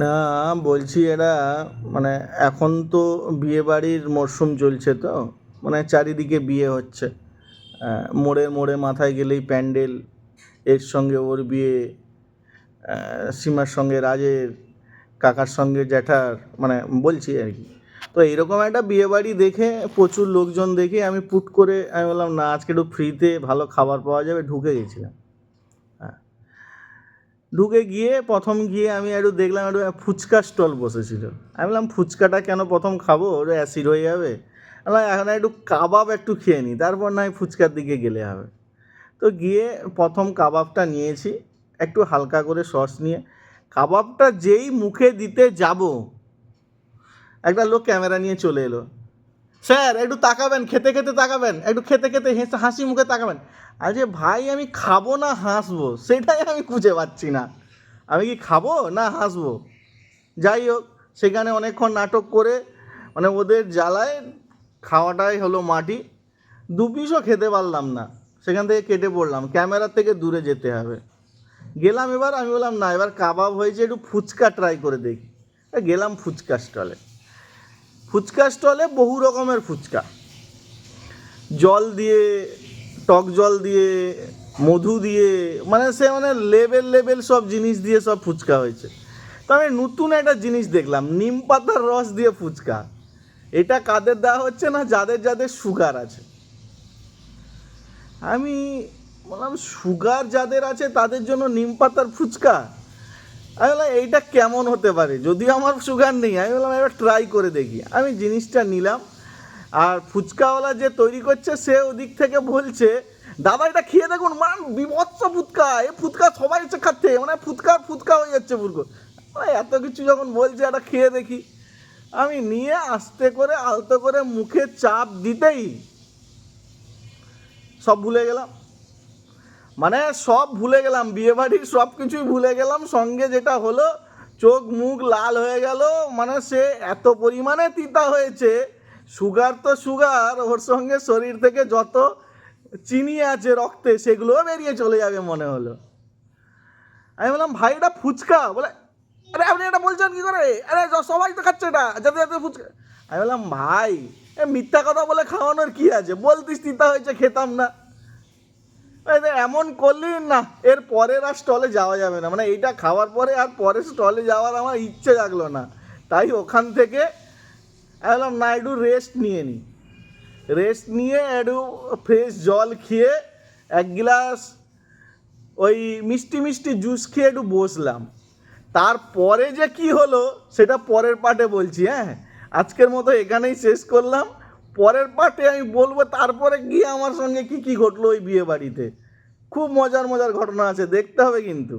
না, বলছি এরা মানে এখন তো বিয়ে বাড়ির মরশুম চলছে, তো মানে চারিদিকে বিয়ে হচ্ছে। মোড়ে মোড়ে মাথায় গেলেই প্যান্ডেল, এর সঙ্গে ওর বিয়ে, সীমার সঙ্গে রাজের, কাকার সঙ্গে জ্যাঠার, মানে বলছি আর কি। তো এইরকম একটা বিয়ে বাড়ি দেখে, প্রচুর লোকজন দেখে আমি পুট করে আমি বললাম না, আজকে একটু ফ্রিতে ভালো খাবার পাওয়া যাবে, ঢুকে গেছিলাম। হ্যাঁ, ঢুকে গিয়ে প্রথম গিয়ে আমি একটু দেখলাম একটু ফুচকা স্টল বসেছিল। আমি বললাম ফুচকাটা কেন প্রথম খাবো, ওটা অ্যাসিড হয়ে যাবে। বললাম এখন একটু কাবাব একটু খেয়ে নিই, তারপর না হয় ফুচকার দিকে গেলে হবে। তো গিয়ে প্রথম কাবাবটা নিয়েছি, একটু হালকা করে সস নিয়ে। কাবাবটা যেই মুখে দিতে যাব, একটা লোক ক্যামেরা নিয়ে চলে এলো। স্যার একটু তাকাবেন, খেতে খেতে তাকাবেন, একটু খেতে খেতে হাসি মুখে তাকাবেন। আরে ভাই, আমি খাবো না হাসবো সেটাই আমি খুঁজে পাচ্ছি না। আমি কি খাবো না হাসবো? যাই হোক, সেখানে অনেকক্ষণ নাটক করে মানে ওদের জ্বালায় খাওয়াটাই হলো মাটি। দু পিসও খেতে পারলাম না, সেখান থেকে কেটে পড়লাম, ক্যামেরার থেকে দূরে যেতে হবে। গেলাম এবার, আমি বললাম না, এবার কাবাব হয়েছে, একটু ফুচকা ট্রাই করে দেখি। গেলাম ফুচকা স্টলে। ফুচকা স্টলে বহু রকমের ফুচকা, জল দিয়ে, টক জল দিয়ে, মধু দিয়ে, মানে সে মানে লেবেল লেবেল সব জিনিস দিয়ে সব ফুচকা হয়েছে। তো আমি নতুন একটা জিনিস দেখলাম, নিম পাতার রস দিয়ে ফুচকা। এটা কাদের দেওয়া হচ্ছে না, যাদের যাদের সুগার আছে। আমি বললাম সুগার যাদের আছে তাদের জন্য নিম পাতার ফুচকা। আমি বললাম এইটা কেমন হতে পারে, যদিও আমার সুগার নেই। আমি বললাম এবার ট্রাই করে দেখি। আমি জিনিসটা নিলাম, আর ফুচকাওয়ালা যে তৈরি করছে সে ওদিক থেকে বলছে, দাদা এটা খেয়ে দেখুন, মান বিভৎস ফুচকা, এ ফুচকা সবাই হচ্ছে খাচ্ছে, মানে ফুচকা ফুচকা হয়ে যাচ্ছে পুরো। এত কিছু যখন বলছে, এটা খেয়ে দেখি। আমি নিয়ে আস্তে করে আলতো করে মুখে চাপ দিতেই সব ভুলে গেলাম। মানে সব ভুলে গেলাম, বিয়েবাড়ির সব কিছুই ভুলে গেলাম। সঙ্গে যেটা হলো, চোখ মুখ লাল হয়ে গেল। মানে সে এত পরিমাণে তিতা হয়েছে, সুগার তো সুগার, ওর সঙ্গে শরীর থেকে যত চিনি আছে রক্তে সেগুলোও বেরিয়ে চলে যাবে মনে হলো। আমি বললাম ভাই এটা ফুচকা। বলে আরে আপনি এটা বলছেন কী করে, আরে সবাই তো খাচ্ছে এটা, যাতে যাতে ফুচকা। আমি বললাম ভাই, এ মিথ্যা কথা বলে খাওয়ানোর কী আছে, বলতিস তিতা হয়েছে খেতাম না। এমন করলি না, এর পরের আর স্টলে যাওয়া যাবে না, মানে এইটা খাওয়ার পরে আর পরের স্টলে যাওয়ার আমার ইচ্ছে জাগলো না। তাই ওখান থেকে আমি বললাম না, একটু রেস্ট নিয়ে নিই। রেস্ট নিয়ে একটু ফ্রেশ জল খেয়ে এক গ্লাস ওই মিষ্টি মিষ্টি জুস খেয়ে একটু বসলাম। তারপরে যে কি হলো সেটা পরের পার্টে বলছি। হ্যাঁ, আজকের মতো এখানেই শেষ করলাম। পরের পার্টে আমি বলবো তারপরে গিয়ে আমার সঙ্গে কি কি ঘটলো ওই বিয়ে বাড়িতে। খুব মজার মজার ঘটনা আছে, দেখতে হবে কিন্তু।